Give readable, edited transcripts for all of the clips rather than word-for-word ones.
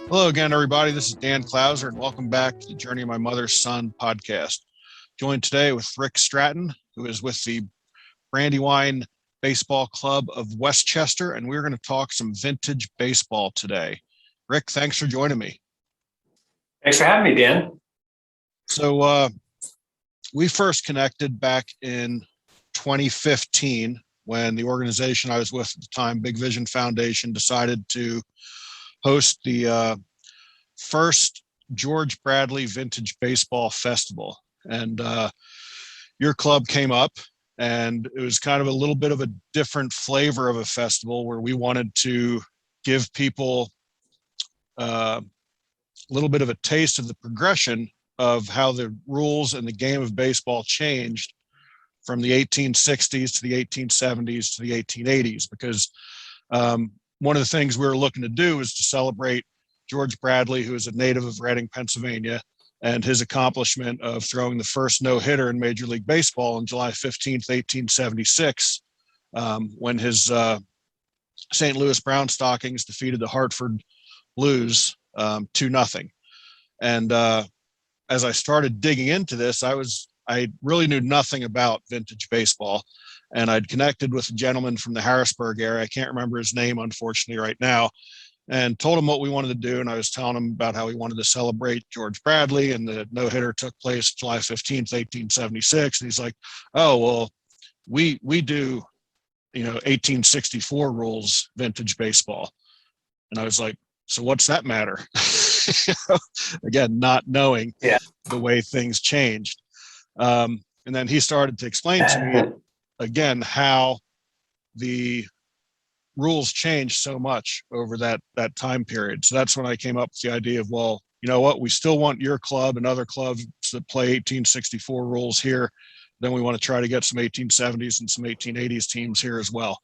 Hello again, everybody. This is Dan Clouser, and welcome back to the Journey of My Mother's Son podcast. Joined today with Rick Stratton, who is with the Brandywine Base Ball Club of Westchester, and we're going to talk some vintage baseball today. Rick, thanks for joining me. Thanks for having me, Dan. So we first connected back in 2015 when the organization I was with at the time, Big Vision Foundation, decided to host the first George Bradley Vintage Baseball Festival. And your club came up, and it was kind of a little bit of a different flavor of a festival where we wanted to give people a little bit of a taste of the progression of how the rules and the game of baseball changed from the 1860s to the 1870s to the 1880s, because one of the things we were looking to do is to celebrate George Bradley, who is a native of Reading, Pennsylvania, and his accomplishment of throwing the first no-hitter in Major League Baseball on July 15th, 1876, when his St. Louis Brown Stockings defeated the Hartford Blues 2-0. And as I started digging into this, I really knew nothing about vintage baseball. And I'd connected with a gentleman from the Harrisburg area. I can't remember his name, unfortunately, right now, and told him what we wanted to do. And I was telling him about how we wanted to celebrate George Bradley, and the no-hitter took place July 15th, 1876. And he's like, oh, well, we do, 1864 rules vintage baseball. And I was like, so what's that matter? Again, not knowing the way things changed. And then he started to explain to me again how the rules changed so much over that time period. So that's when I came up with the idea of, well, you know what, we still want your club and other clubs that play 1864 rules here. Then we want to try to get some 1870s and some 1880s teams here as well.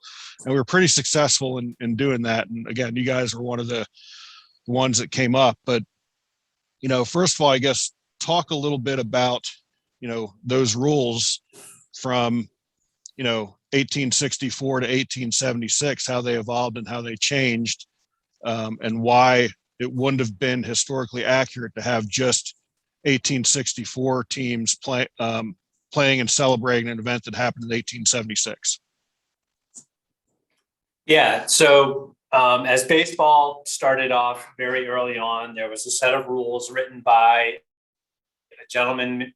And we were pretty successful in doing that. And again, you guys were one of the ones that came up. But, first of all, I guess talk a little bit about, those rules from, 1864 to 1876, how they evolved and how they changed, and why it wouldn't have been historically accurate to have just 1864 teams playing and celebrating an event that happened in 1876. Yeah, so as baseball started off very early on, there was a set of rules written by a gentleman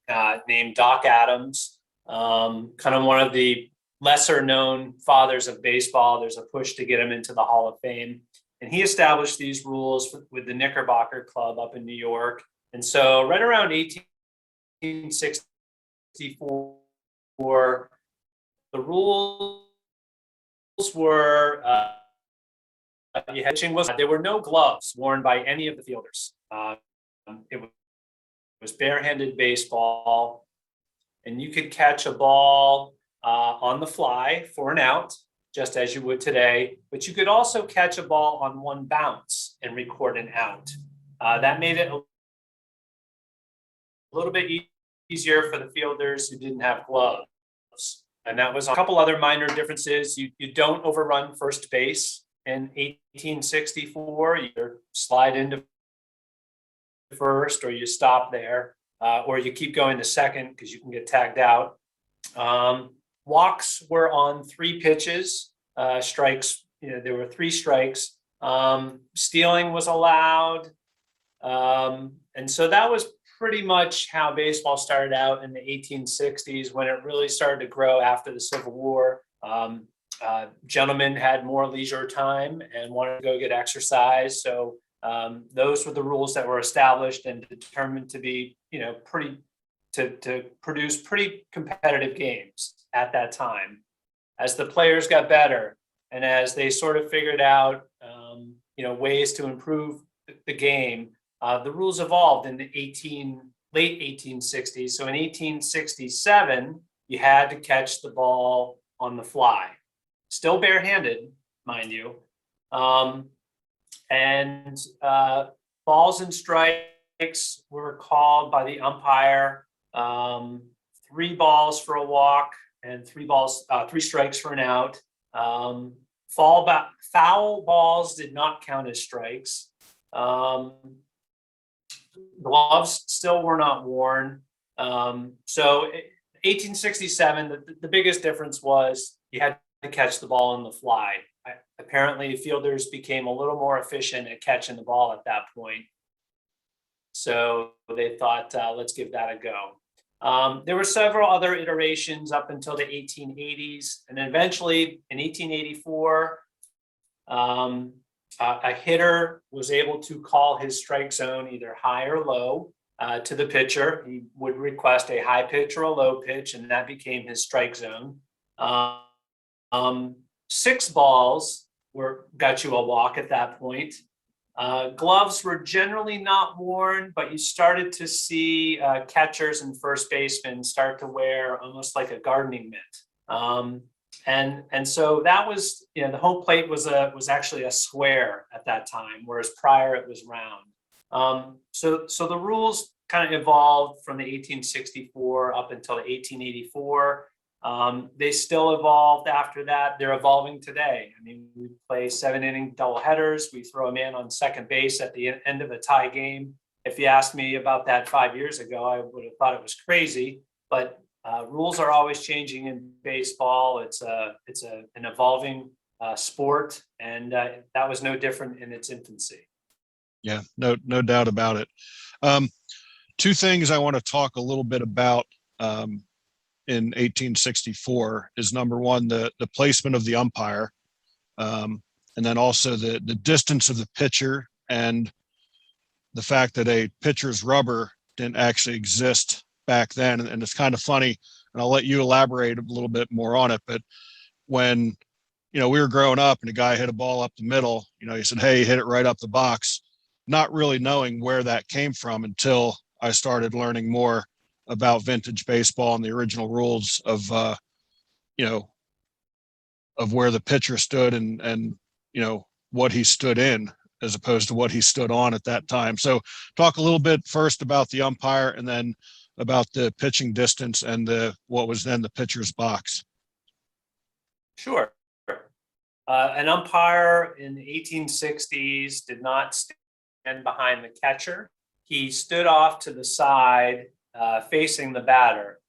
named Doc Adams, kind of one of the lesser known fathers of baseball. There's a push to get him into the Hall of Fame. And he established these rules with the Knickerbocker Club up in New York. And so right around 1864, the rules were there were no gloves worn by any of the fielders. It was barehanded baseball, and you could catch a ball on the fly for an out, just as you would today, but you could also catch a ball on one bounce and record an out. That made it a little bit easier for the fielders who didn't have gloves. And that was a couple other minor differences. You don't overrun first base in 1864. You slide into first, or you stop there, or you keep going to second because you can get tagged out. Walks were on 3 pitches. Strikes, there were 3 strikes. Stealing was allowed. And so that was pretty much how baseball started out in the 1860s, when it really started to grow after the Civil War. Gentlemen had more leisure time and wanted to go get exercise. So those were the rules that were established and determined to be, to produce pretty competitive games at that time. As the players got better and as they sort of figured out, ways to improve the game, the rules evolved in the late 1860s. So in 1867, you had to catch the ball on the fly, still barehanded, mind you. And balls and strikes were called by the umpire, 3 balls for a walk and 3 strikes for an out. Foul balls did not count as strikes. Gloves still were not worn. So 1867, the biggest difference was you had to catch the ball on the fly. Apparently, fielders became a little more efficient at catching the ball at that point. So they thought, let's give that a go. There were several other iterations up until the 1880s. And eventually in 1884, a hitter was able to call his strike zone either high or low to the pitcher. He would request a high pitch or a low pitch, and that became his strike zone. 6 balls got you a walk at that point. Gloves were generally not worn, but you started to see catchers and first basemen start to wear almost like a gardening mitt. And so that was, the home plate was actually a square at that time, whereas prior it was round. So the rules kind of evolved from the 1864 up until 1884. They still evolved after that. They're evolving today. I mean, we play 7-inning doubleheaders. We throw a man on second base at the end of a tie game. If you asked me about that 5 years ago, I would have thought it was crazy. But rules are always changing in baseball. It's an evolving sport, and that was no different in its infancy. Yeah, no doubt about it. 2 things I want to talk a little bit about in 1864 is, number one, the placement of the umpire, and then also the distance of the pitcher, and the fact that a pitcher's rubber didn't actually exist back then. And it's kind of funny, and I'll let you elaborate a little bit more on it, but when we were growing up and a guy hit a ball up the middle, he said, "Hey, hit it right up the box," not really knowing where that came from until I started learning more about vintage baseball and the original rules of where the pitcher stood and what he stood in as opposed to what he stood on at that time. So talk a little bit first about the umpire, and then about the pitching distance and what was then the pitcher's box. Sure. An umpire in the 1860s did not stand behind the catcher. He stood off to the side, facing the batter.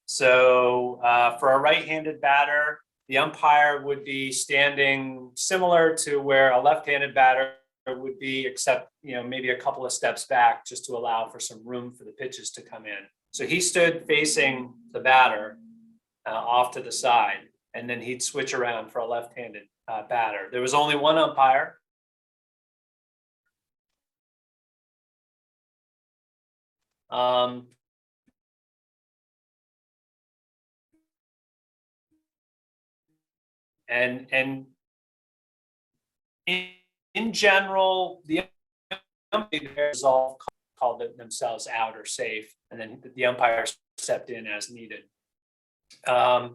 So for a right-handed batter, the umpire would be standing similar to where a left-handed batter would be, except maybe a couple of steps back, just to allow for some room for the pitches to come in. So he stood facing the batter off to the side, and then he'd switch around for a left-handed batter. There was only one umpire. And in general, the umpires all called themselves out or safe, and then the umpire stepped in as needed. The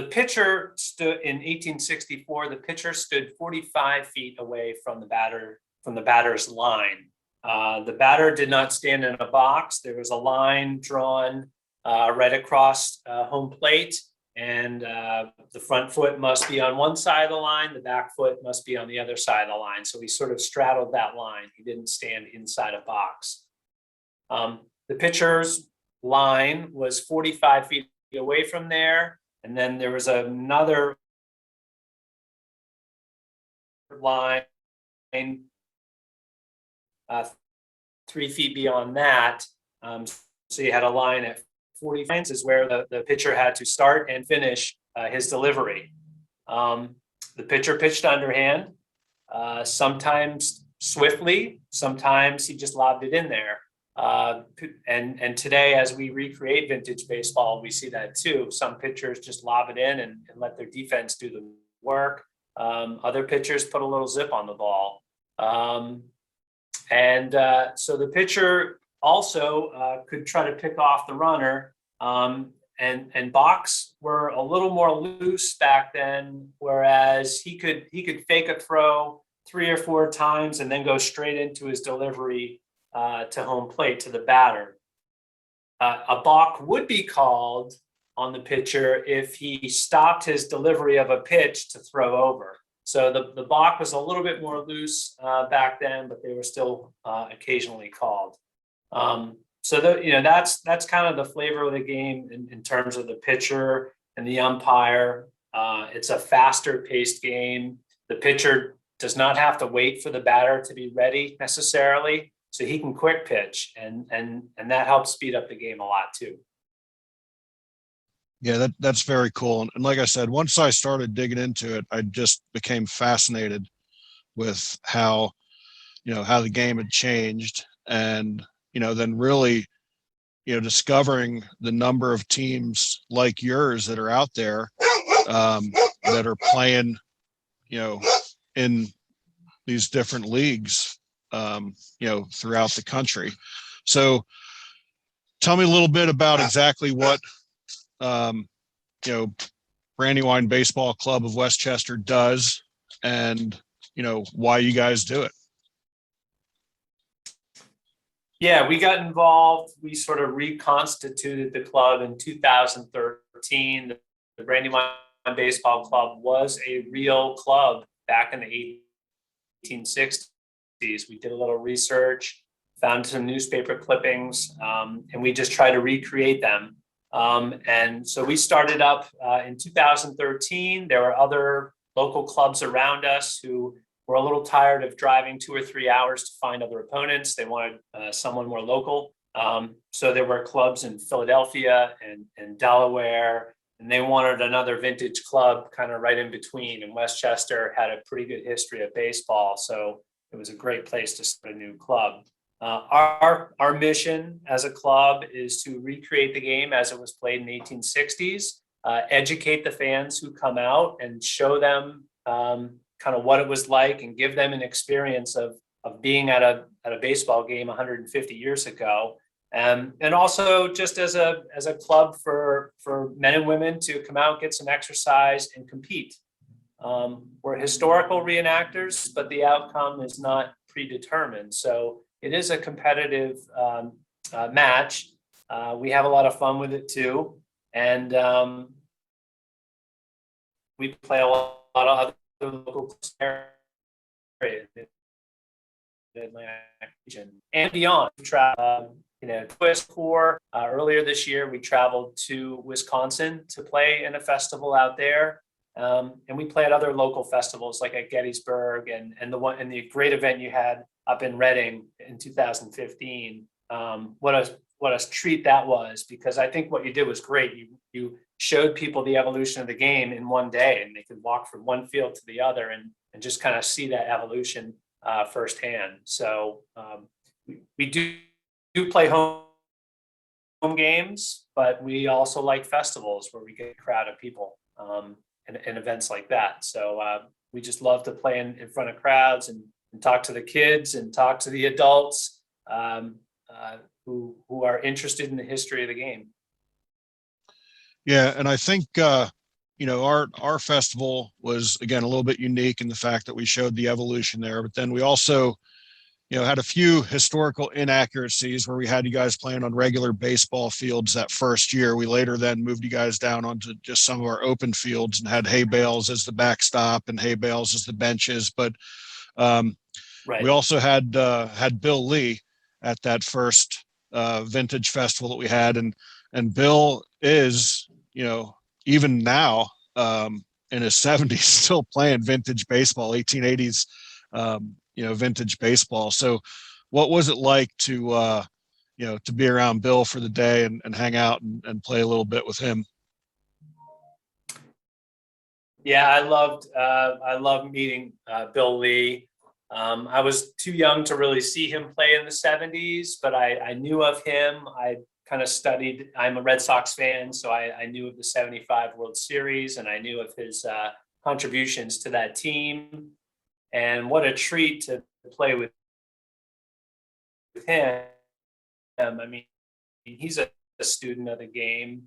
pitcher stood in 1864. The pitcher stood 45 feet away from the batter's line. The batter did not stand in a box. There was a line drawn right across home plate, and the front foot must be on one side of the line, the back foot must be on the other side of the line. So he sort of straddled that line. He didn't stand inside a box. The pitcher's line was 45 feet away from there, and then there was another line 3 feet beyond that. So you had a line at 40 feet is where the pitcher had to start and finish his delivery. The pitcher pitched underhand, sometimes swiftly, sometimes he just lobbed it in there. And today, as we recreate vintage baseball, we see that too. Some pitchers just lob it in and let their defense do the work. Other pitchers put a little zip on the ball. So the pitcher also could try to pick off the runner. And box were a little more loose back then, whereas he could fake a throw 3 or 4 times and then go straight into his delivery to home plate to the batter. A balk would be called on the pitcher if he stopped his delivery of a pitch to throw over. So the balk was a little bit more loose back then, but they were still occasionally called. So that's kind of the flavor of the game in terms of the pitcher and the umpire. It's a faster paced game. The pitcher does not have to wait for the batter to be ready necessarily, so he can quick pitch, and that helps speed up the game a lot too. Yeah, that's very cool. And like I said, once I started digging into it, I just became fascinated with how the game had changed, and then really discovering the number of teams like yours that are out there that are playing in these different leagues throughout the country. So tell me a little bit about exactly what Brandywine Baseball Club of Westchester does, and why you guys do it. Yeah, we got involved. We sort of reconstituted the club in 2013. The Brandywine Baseball Club was a real club back in the 1860s. We did a little research, found some newspaper clippings, and we just tried to recreate them. And so we started up in 2013. There were other local clubs around us who were a little tired of driving 2 or 3 hours to find other opponents. They wanted someone more local. So there were clubs in Philadelphia and Delaware, and they wanted another vintage club kind of right in between. And Westchester had a pretty good history of baseball, so it was a great place to start a new club. Our mission as a club is to recreate the game as it was played in the 1860s, educate the fans who come out and show them kind of what it was like, and give them an experience of being at a baseball game 150 years ago. And also just as a club for men and women to come out, get some exercise and compete. We're historical reenactors, but the outcome is not predetermined. So it is a competitive match. We have a lot of fun with it too. And we play a lot of other local areas in the Atlantic region and beyond. Twist for earlier this year, we traveled to Wisconsin to play in a festival out there. And we play at other local festivals like at Gettysburg and the great event you had up in Reading in 2015. What a treat that was, because I think what you did was great. You showed people the evolution of the game in one day, and they could walk from one field to the other and just kind of see that evolution firsthand. So we do play home games, but we also like festivals where we get a crowd of people and events like that. So we just love to play in front of crowds and talk to the kids and talk to the adults who are interested in the history of the game. Yeah, and I think our festival was, again, a little bit unique in the fact that we showed the evolution there, but then we also had a few historical inaccuracies where we had you guys playing on regular baseball fields that first year. We later then moved you guys down onto just some of our open fields and had hay bales as the backstop and hay bales as the benches. But right. We also had Bill Lee at that first vintage festival that we had, and Bill is, even now in his 70s, still playing vintage baseball, 1880s, vintage baseball. So what was it like to be around Bill for the day and hang out and play a little bit with him? Yeah, I loved meeting Bill Lee. I was too young to really see him play in the 70s, but I knew of him. I kind of studied. I'm a Red Sox fan, so I knew of the 75 World Series, and I knew of his contributions to that team. And what a treat to play with him. I mean, he's a student of the game,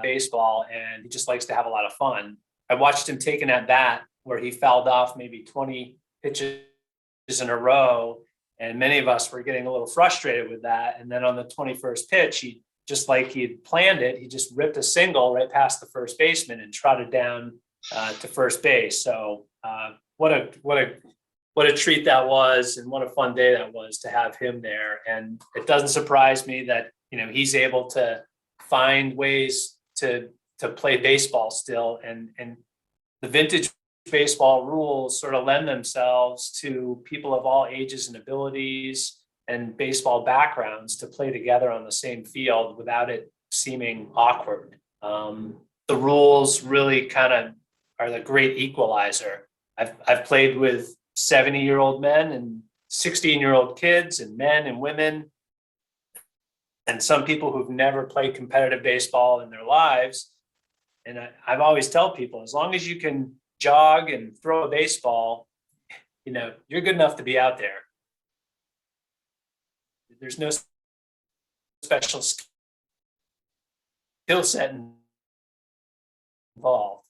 baseball, and he just likes to have a lot of fun. I watched him taking at bat where he fouled off maybe 20 pitches in a row, and many of us were getting a little frustrated with that. And then on the 21st pitch, just like he had planned it, he just ripped a single right past the first baseman and trotted down to first base. So what a treat that was, and what a fun day that was to have him there. And it doesn't surprise me that, you know, he's able to find ways to play baseball still, and the vintage baseball rules sort of lend themselves to people of all ages and abilities and baseball backgrounds to play together on the same field without it seeming awkward. The rules really kind of are the great equalizer. I've played with 70-year-old men and 16-year-old kids and men and women, and some people who've never played competitive baseball in their lives. And I've always tell people, as long as you can jog and throw a baseball, you know, you're good enough to be out there. There's no special skill set involved.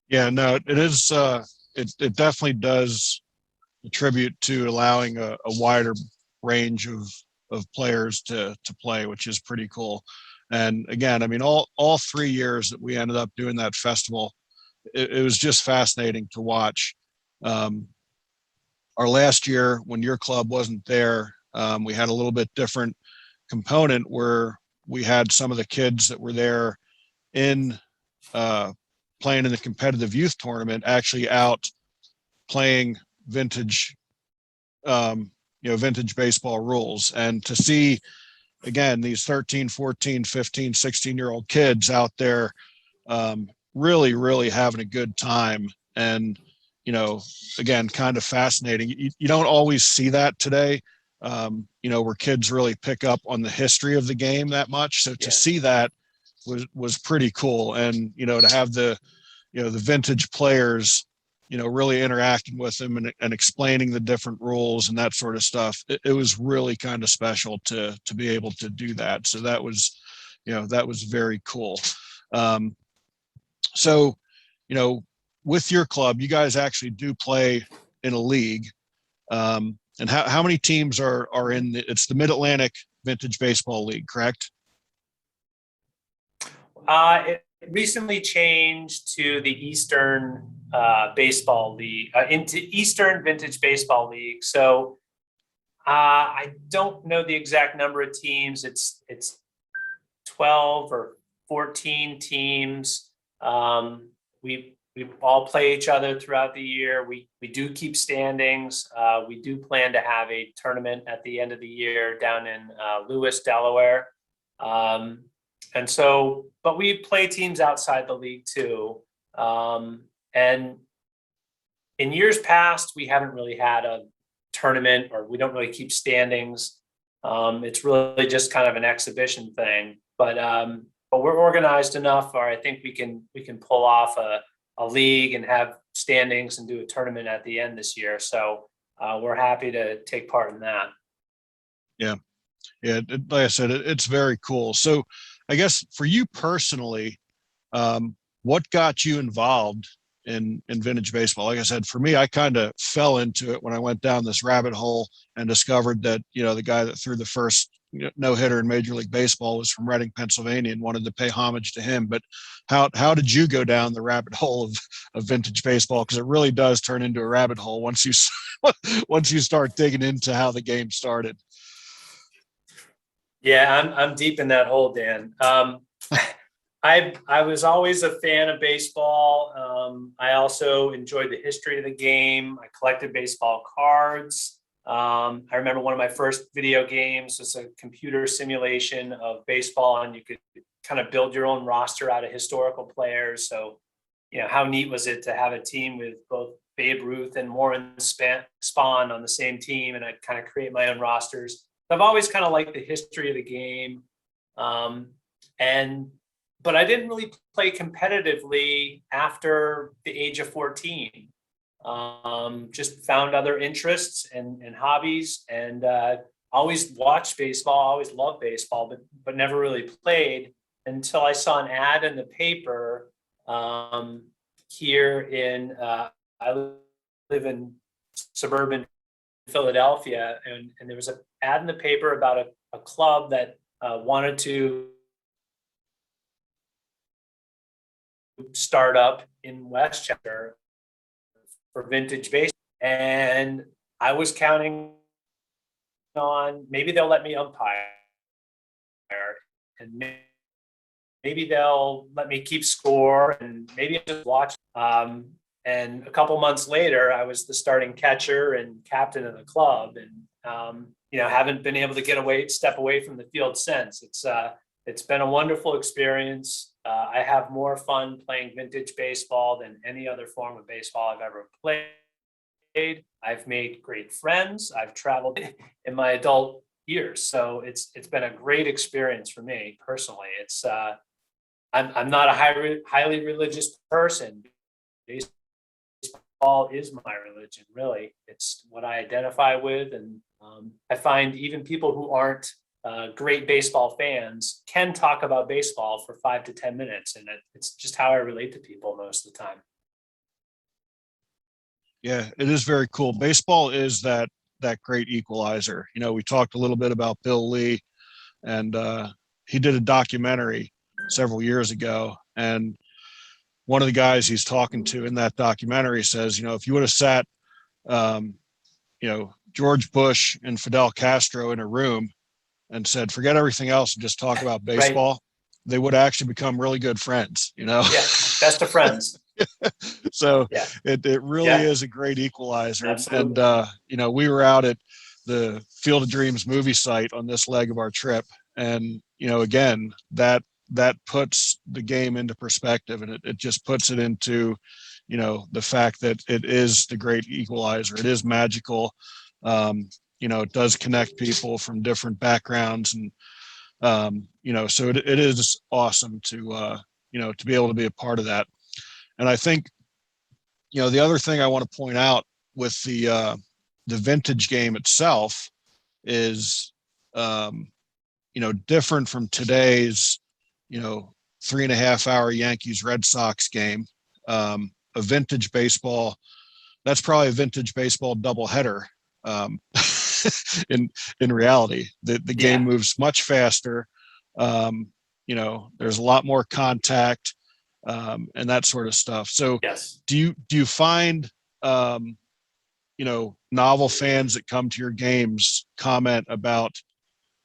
Yeah, no, it is. It definitely does attribute to allowing a wider range of players to play, which is pretty cool. And again, I mean, all 3 years that we ended up doing that festival, it was just fascinating to watch. Our last year, when your club wasn't there, we had a little bit different component where we had some of the kids that were there in playing in the competitive youth tournament actually out playing vintage, vintage baseball rules. And to see, again, these 13, 14, 15, 16-year-old kids out there really having a good time. And, you know, again, kind of fascinating. You don't always see that today, where kids really pick up on the history of the game that much. So to see that was pretty cool. And, you know, to have the vintage players, you know, really interacting with them and explaining the different rules and that sort of stuff. It was really kind of special to be able to do that. So that was very cool. So, you know, with your club, you guys actually do play in a league. And how many teams are in it's the Mid-Atlantic Vintage Baseball League, correct? It recently changed to the Eastern Baseball League, into Eastern Vintage Baseball League. So I don't know the exact number of teams. It's 12 or 14 teams. We all play each other throughout the year. We do keep standings. We do plan to have a tournament at the end of the year down in Lewis, Delaware. And so, but we play teams outside the league too. And in years past, we haven't really had a tournament, or we don't really keep standings. It's really just kind of an exhibition thing. But we're organized enough, or I think we can pull off a league and have standings and do a tournament at the end this year. So we're happy to take part in that. Yeah. Like I said, it's very cool. So I guess for you personally, what got you involved in vintage baseball? Like I said, for me, I kind of fell into it when I went down this rabbit hole and discovered that, you know, the guy that threw the first no-hitter in Major League Baseball was from Reading, Pennsylvania, and wanted to pay homage to him. But how did you go down the rabbit hole of vintage baseball? Because it really does turn into a rabbit hole once you start digging into how the game started. Yeah, I'm deep in that hole, Dan. I was always a fan of baseball. I also enjoyed the history of the game. I collected baseball cards. I remember one of my first video games was a computer simulation of baseball, and you could kind of build your own roster out of historical players. So, you know, how neat was it to have a team with both Babe Ruth and Warren Spahn on the same team, and I'd kind of create my own rosters. I've always kind of liked the history of the game. But I didn't really play competitively after the age of 14. Just found other interests and hobbies, and always watched baseball, always loved baseball, but never really played until I saw an ad in the paper here in, I live in suburban Philadelphia, and there was an ad in the paper about a club that wanted to startup in Westchester for vintage baseball. And I was counting on maybe they'll let me umpire, and maybe they'll let me keep score, and maybe I'll just watch. And a couple months later, I was the starting catcher and captain of the club, and haven't been able to step away from the field since. It's been a wonderful experience. I have more fun playing vintage baseball than any other form of baseball I've ever played. I've made great friends. I've traveled in my adult years, so it's been a great experience for me personally. I'm not a highly religious person. Baseball is my religion, really. It's what I identify with, and I find even people who aren't great baseball fans can talk about baseball for 5 to 10 minutes, and it's just how I relate to people most of the time. Yeah, it is very cool. Baseball is that great equalizer. We talked a little bit about Bill Lee, and he did a documentary several years ago, and one of the guys he's talking to in that documentary says, if you would have sat George Bush and Fidel Castro in a room and said, forget everything else and just talk about baseball, right, they would actually become really good friends, Yeah, best of friends. So yeah, it really is a great equalizer. Absolutely. And we were out at the Field of Dreams movie site on this leg of our trip, and again, that puts the game into perspective, and it just puts it into the fact that it is the great equalizer. It is magical. It does connect people from different backgrounds, and so it is awesome to to be able to be a part of that. And I think the other thing I want to point out with the vintage game itself is different from today's 3.5 hour Yankees Red Sox game. A vintage baseball, that's probably a vintage baseball doubleheader. In reality, the game moves much faster. There's a lot more contact, and that sort of stuff. So yes. Do you find novel fans that come to your games comment about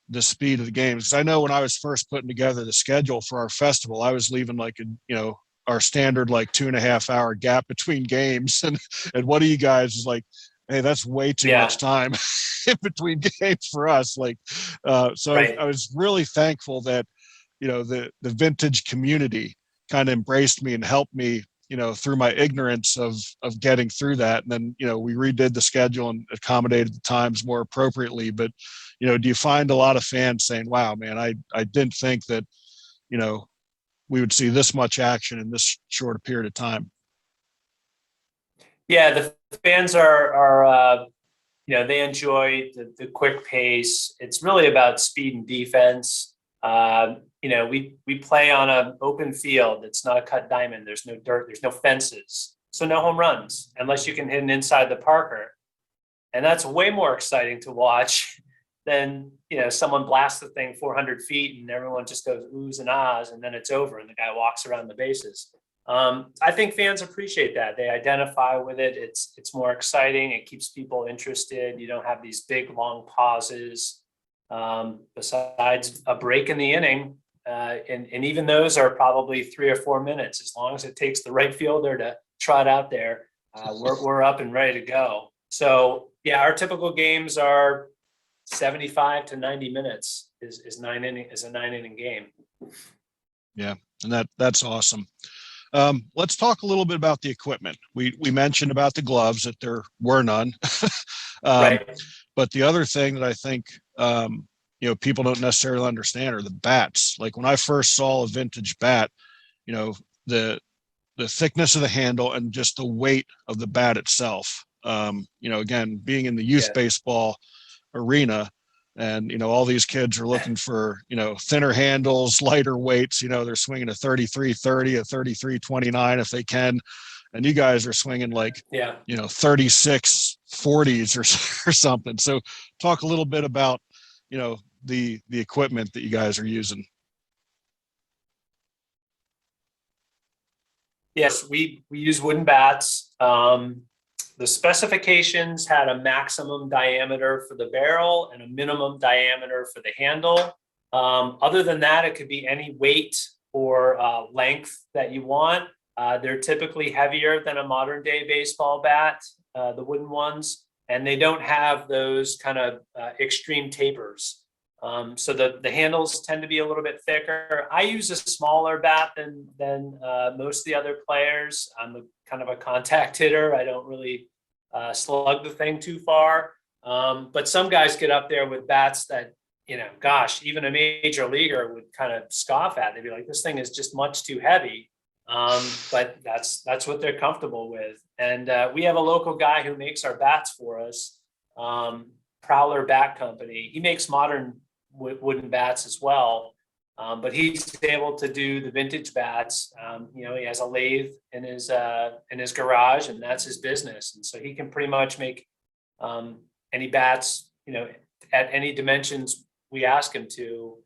the speed of the games? Because I know when I was first putting together the schedule for our festival, I was leaving our standard 2.5 hour gap between games, and one of you guys is like, hey, that's way too much time in between games for us. So right. I was really thankful that the vintage community kind of embraced me and helped me through my ignorance of getting through that. And then we redid the schedule and accommodated the times more appropriately. But do you find a lot of fans saying, wow, man, I didn't think that we would see this much action in this short a period of time? Yeah, the fans are they enjoy the quick pace. It's really about speed and defense. We play on an open field. It's not a cut diamond. There's no dirt. There's no fences. So no home runs unless you can hit an inside the Parker. And that's way more exciting to watch than, someone blasts the thing 400 feet and everyone just goes oohs and ahs, and then it's over and the guy walks around the bases. I think fans appreciate that. They identify with it. It's more exciting. It keeps people interested. You don't have these big, long pauses. Besides a break in the inning, and even those are probably 3 or 4 minutes. As long as it takes the right fielder to trot out there, we're up and ready to go. So yeah, our typical games are 75 to 90 minutes is a 9-inning game. Yeah, and that's awesome. Let's talk a little bit about the equipment. We mentioned about the gloves, that there were none. Right. But the other thing that I think people don't necessarily understand are the bats. Like when I first saw a vintage bat, the thickness of the handle and just the weight of the bat itself. Again, being in the youth baseball arena, and all these kids are looking for thinner handles, lighter weights. They're swinging a 33-30, a 33-29 if they can, and you guys are swinging 36 40s or something. So talk a little bit about the equipment that you guys are using. Yes, we use wooden bats. The specifications had a maximum diameter for the barrel and a minimum diameter for the handle. Other than that, it could be any weight or length that you want. They're typically heavier than a modern day baseball bat, the wooden ones, and they don't have those kind of extreme tapers. So the handles tend to be a little bit thicker. I use a smaller bat than most of the other players. I'm kind of a contact hitter. I don't really slug the thing too far. But some guys get up there with bats that, gosh, even a major leaguer would kind of scoff at. They'd be like, this thing is just much too heavy. But that's what they're comfortable with. And we have a local guy who makes our bats for us, Prowler Bat Company. He makes modern wooden bats as well. But he's able to do the vintage bats. He has a lathe in his garage, and that's his business. And so he can pretty much make any bats, at any dimensions we ask him to.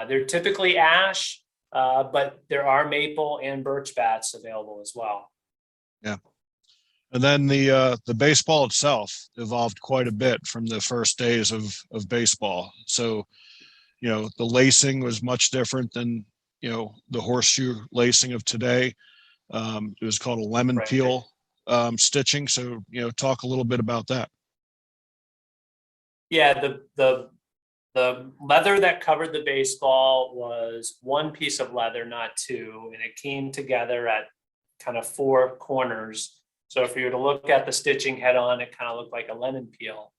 They're typically ash, but there are maple and birch bats available as well. Yeah. And then the baseball itself evolved quite a bit from the first days of baseball. So, the lacing was much different than, the horseshoe lacing of today. It was called a lemon Right. peel stitching. So, talk a little bit about that. Yeah, the leather that covered the baseball was one piece of leather, not two, and it came together at kind of four corners. So if you were to look at the stitching head on, it kind of looked like a lemon peel.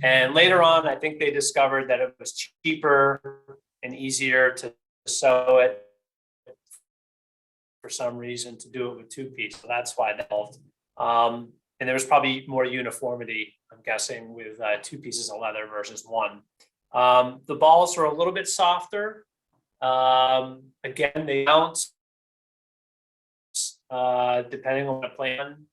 And later on, I think they discovered that it was cheaper and easier to sew it for some reason, to do it with two pieces. So that's why that helped. And there was probably more uniformity, I'm guessing, with two pieces of leather versus one. The balls are a little bit softer. Again, they bounce depending on the plan.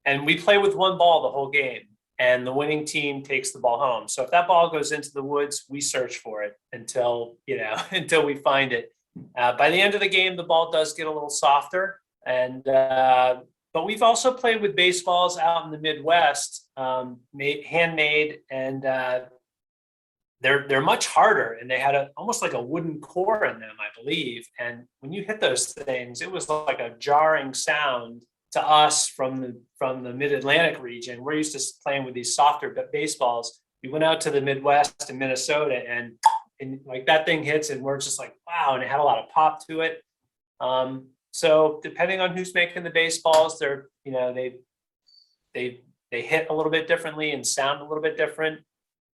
And we play with one ball the whole game, and the winning team takes the ball home. So if that ball goes into the woods, we search for it until until we find it. By the end of the game, the ball does get a little softer, and but we've also played with baseballs out in the Midwest, handmade, and they're much harder, and they had almost like a wooden core in them, I believe. And when you hit those things, it was like a jarring sound to us from the Mid-Atlantic region. We're used to playing with these softer baseballs. We went out to the Midwest and Minnesota, and like that thing hits, and we're just like, wow, and it had a lot of pop to it. So depending on who's making the baseballs, they hit a little bit differently and sound a little bit different.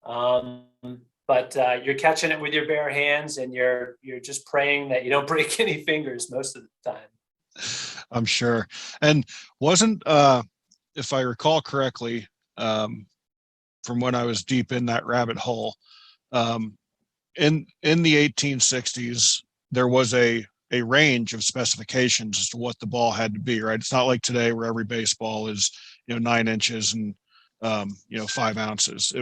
But you're catching it with your bare hands, and you're just praying that you don't break any fingers most of the time. I'm sure. And wasn't, if I recall correctly, from when I was deep in that rabbit hole, in the 1860s, there was a range of specifications as to what the ball had to be, right? It's not like today where every baseball is, 9 inches and, 5 ounces.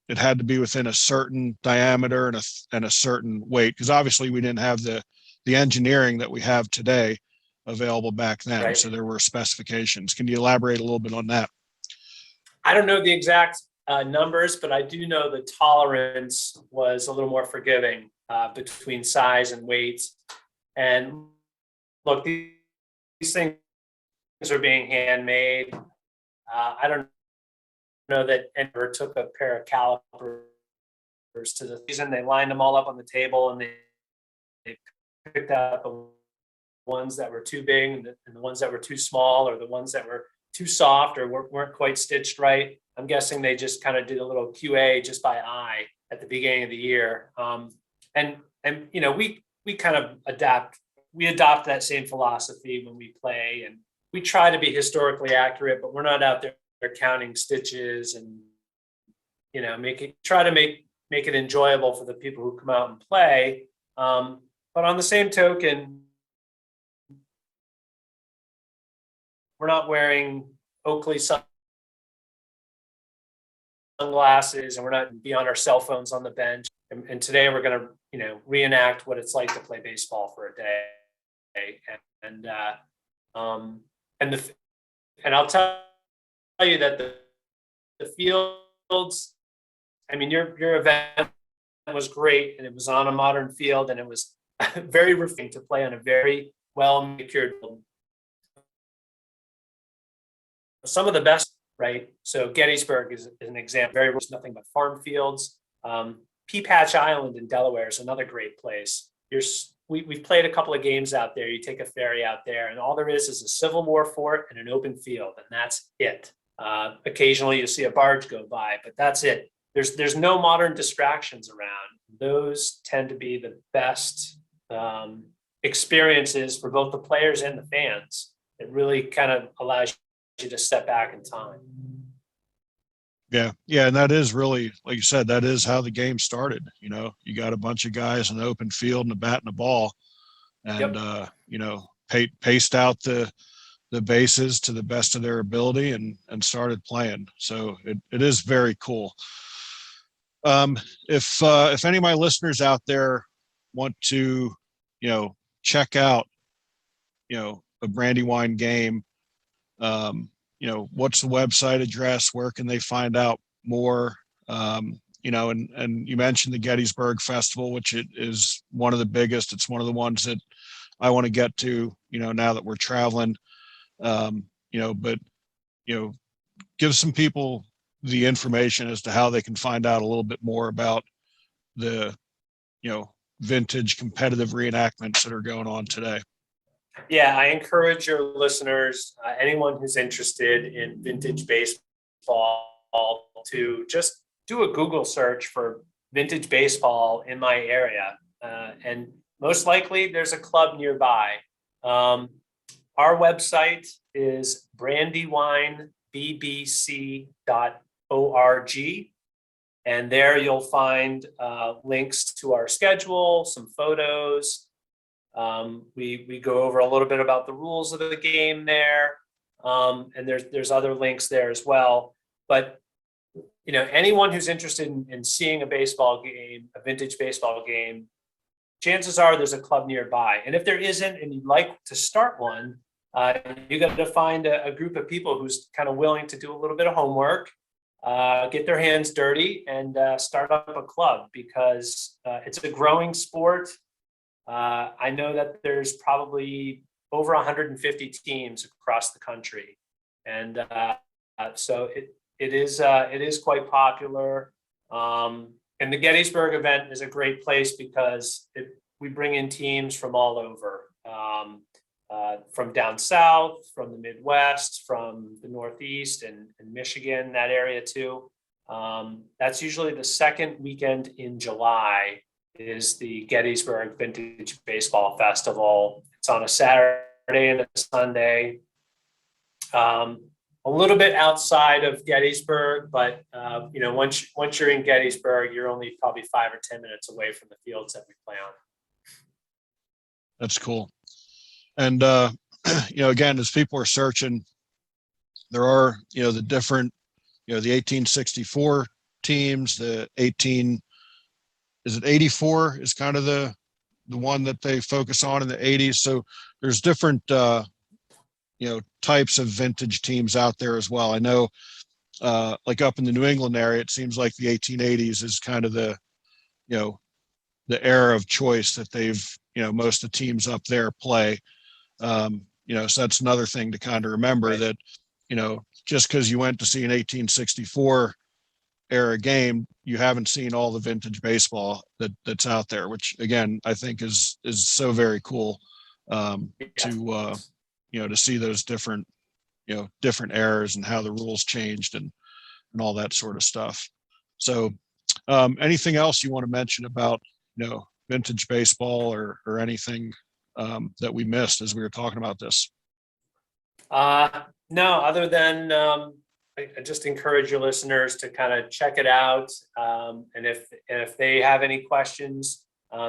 It had to be within a certain diameter and a certain weight, because obviously we didn't have the engineering that we have today available back then. Right. So there were specifications. Can you elaborate a little bit on that? I don't know the exact numbers, but I do know the tolerance was a little more forgiving between size and weight. And look, these things are being handmade. I don't know that ever took a pair of calipers to the season. They lined them all up on the table, and they picked out the ones that were too big and the ones that were too small, or the ones that were too soft or weren't quite stitched right. I'm guessing they just kind of did a little QA just by eye at the beginning of the year. And we kind of adopt that same philosophy when we play, and we try to be historically accurate, but we're not out there counting stitches, and try to make it enjoyable for the people who come out and play. But on the same token, we're not wearing Oakley sunglasses, and we're not be on our cell phones on the bench. And today we're going to, reenact what it's like to play baseball for a day. And and the and I'll tell you that the fields, I mean, your event was great, and it was on a modern field, and it was very refreshing to play on a very well manicured field. Some of the best, right? So Gettysburg is an example. Very nothing but farm fields. Pea Patch Island in Delaware is another great place. We've played a couple of games out there. You take a ferry out there, and all there is a Civil War fort and an open field, and that's it. Occasionally, you'll see a barge go by, but that's it. There's no modern distractions around. Those tend to be the best experiences for both the players and the fans. It really kind of allows you to step back in time. Yeah, and that is really, like you said, that is how the game started. You know, you got a bunch of guys in the open field and a bat and a ball, and you know, paced out the bases to the best of their ability and started playing. So it is very cool. If any of my listeners out there want to, you know, check out, you know, a Brandywine game, you know, what's the website address? Where can they find out more? You know, and you mentioned the Gettysburg Festival, which it is one of the biggest. It's one of the ones that I want to get to, you know, now that we're traveling. You know, but, you know, give some people the information as to how they can find out a little bit more about the, you know, vintage competitive reenactments that are going on today. Yeah, I encourage your listeners, anyone who's interested in vintage baseball, to just do a Google search for vintage baseball in my area. And most likely there's a club nearby. Our website is brandywinebbc.org. And there you'll find links to our schedule, some photos. We go over a little bit about the rules of the game there. And there's other links there as well. But, you know, anyone who's interested in seeing a baseball game, a vintage baseball game, chances are there's a club nearby. And if there isn't, and you'd like to start one, you got to find a group of people who's kind of willing to do a little bit of homework, get their hands dirty, and start up a club, because it's a growing sport. I know that there's probably over 150 teams across the country, and so it is quite popular. And the Gettysburg event is a great place because we bring in teams from all over, from down south, from the Midwest, from the Northeast and Michigan, that area too. That's usually the second weekend in July is the Gettysburg Vintage Baseball Festival. It's on a Saturday and a Sunday. A little bit outside of Gettysburg, but you know, once you're in Gettysburg, you're only probably 5 or 10 minutes away from the fields that we play on. That's cool. And you know, again, as people are searching, there are, you know, the different, you know, the 1864 teams, the 84 is kind of the one that they focus on in the 80s. So there's different you know, types of vintage teams out there as well. I know like up in the New England area, it seems like the 1880s is kind of the, you know, the era of choice that they've, you know, most of the teams up there play. You know, so that's another thing to kind of remember, right, that, you know, just because you went to see an 1864 era game, you haven't seen all the vintage baseball that's out there, which again, I think is so very cool to, you know, to see those different, you know, different eras and how the rules changed and all that sort of stuff. So anything else you want to mention about, you know, vintage baseball or anything that we missed as we were talking about this? No, other than I just encourage your listeners to kind of check it out. And if they have any questions,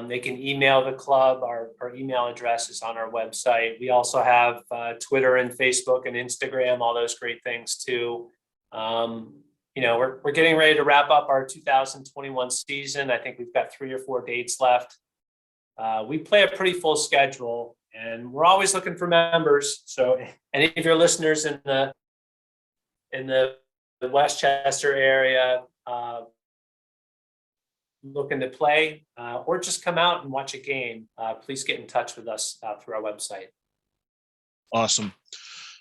they can email the club. Our email address is on our website. We also have Twitter and Facebook and Instagram, all those great things too. You know, we're getting ready to wrap up our 2021 season. I think we've got 3 or 4 dates left. We play a pretty full schedule, And we're always looking for members. So any of your listeners in the Westchester area looking to play or just come out and watch a game, please get in touch with us through our website. Awesome.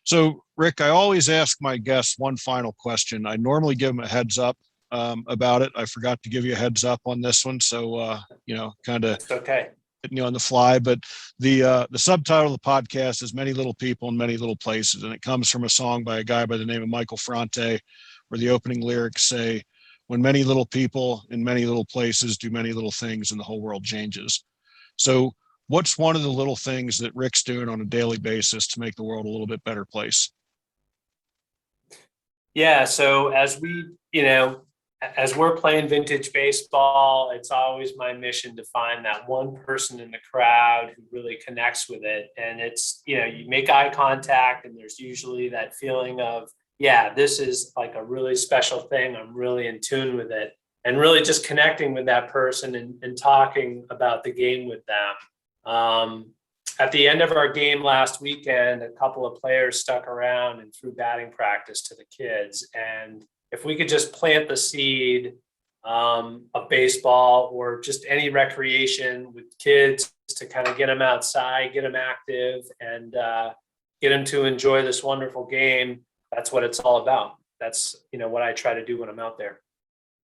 So, Rick, I always ask my guests one final question. I normally give them a heads up about it. I forgot to give you a heads up on this one. So, kind of It's okay. hitting you on the fly. But the subtitle of the podcast is Many Little People in Many Little Places. And it comes from a song by a guy by the name of Michael Franti, where the opening lyrics say, when many little people in many little places do many little things and the whole world changes. So what's one of the little things that Rick's doing on a daily basis to make the world a little bit better place? Yeah. So as we're playing vintage baseball, it's always my mission to find that one person in the crowd who really connects with it. And it's, you make eye contact and there's usually that feeling of, yeah, this is like a really special thing. I'm really in tune with it, and really just connecting with that person and talking about the game with them. At the end of our game last weekend, a couple of players stuck around and threw batting practice to the kids. And if we could just plant the seed of baseball or just any recreation with kids to kind of get them outside, get them active, and get them to enjoy this wonderful game, that's what it's all about. That's, what I try to do when I'm out there.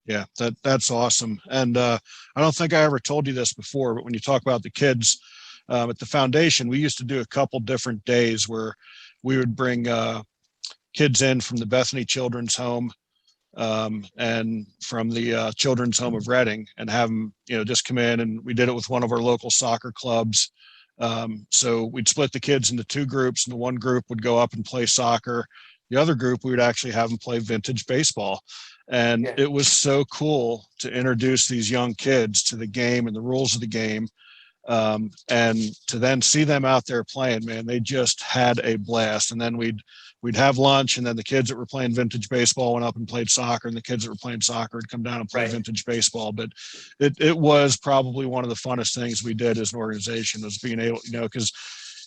Yeah, that's awesome. And I don't think I ever told you this before, but when you talk about the kids at the foundation, we used to do a couple different days where we would bring kids in from the Bethany Children's Home and from the Children's Home of Reading, and have them, just come in. And we did it with one of our local soccer clubs. So we'd split the kids into two groups, and the one group would go up and play soccer. The other group, we would actually have them play vintage baseball. And It was so cool to introduce these young kids to the game and the rules of the game. And to then see them out there playing, man, they just had a blast. And then we'd have lunch, and then the kids that were playing vintage baseball went up and played soccer, and the kids that were playing soccer would come down and play vintage baseball. But it was probably one of the funnest things we did as an organization, was being able, because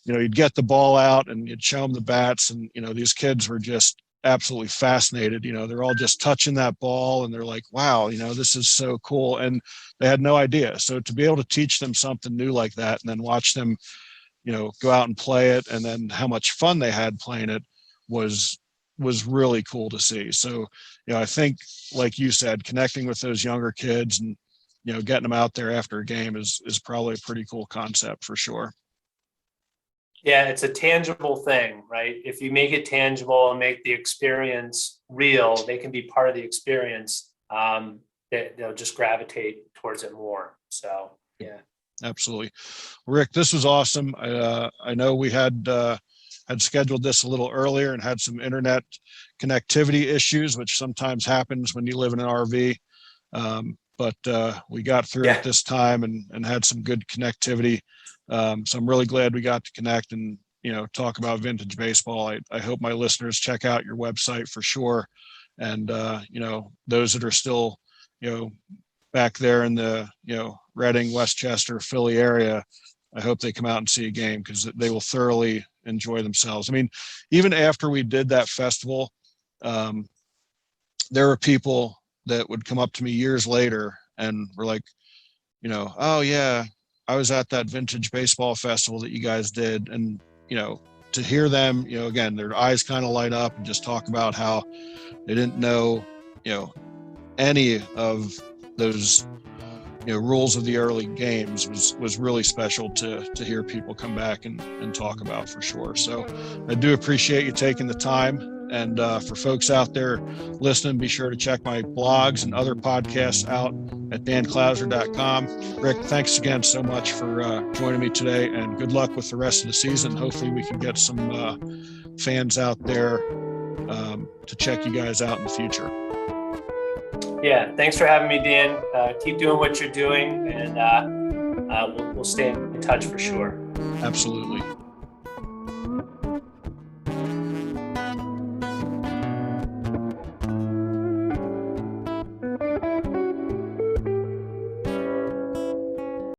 you'd get the ball out and you'd show them the bats, and these kids were just absolutely fascinated. They're all just touching that ball, and they're like, wow, this is so cool. And they had no idea. So to be able to teach them something new like that, and then watch them, go out and play it, and then how much fun they had playing it was really cool to see. So, I think, like you said, connecting with those younger kids and, getting them out there after a game is probably a pretty cool concept for sure. Yeah, it's a tangible thing, right? If you make it tangible and make the experience real, they can be part of the experience. They'll just gravitate towards it more. So, yeah. Absolutely. Rick, this was awesome. I know we had scheduled this a little earlier and had some internet connectivity issues, which sometimes happens when you live in an RV. But we got through it this time and had some good connectivity. So I'm really glad we got to connect and, talk about vintage baseball. I hope my listeners check out your website for sure. And, those that are still, back there in the, Reading, Westchester, Philly area, I hope they come out and see a game, because they will thoroughly enjoy themselves. I mean, even after we did that festival, there were people that would come up to me years later and were like, oh yeah, I was at that vintage baseball festival that you guys did. And, to hear them, again, their eyes kind of light up and just talk about how they didn't know, any of those, rules of the early games was really special to hear people come back and talk about, for sure. So I do appreciate you taking the time. And for folks out there listening, be sure to check my blogs and other podcasts out at danclouser.com. Rick, thanks again so much for joining me today, and good luck with the rest of the season. Hopefully we can get some fans out there to check you guys out in the future. Yeah, thanks for having me, Dan. Keep doing what you're doing, and we'll stay in touch for sure. Absolutely.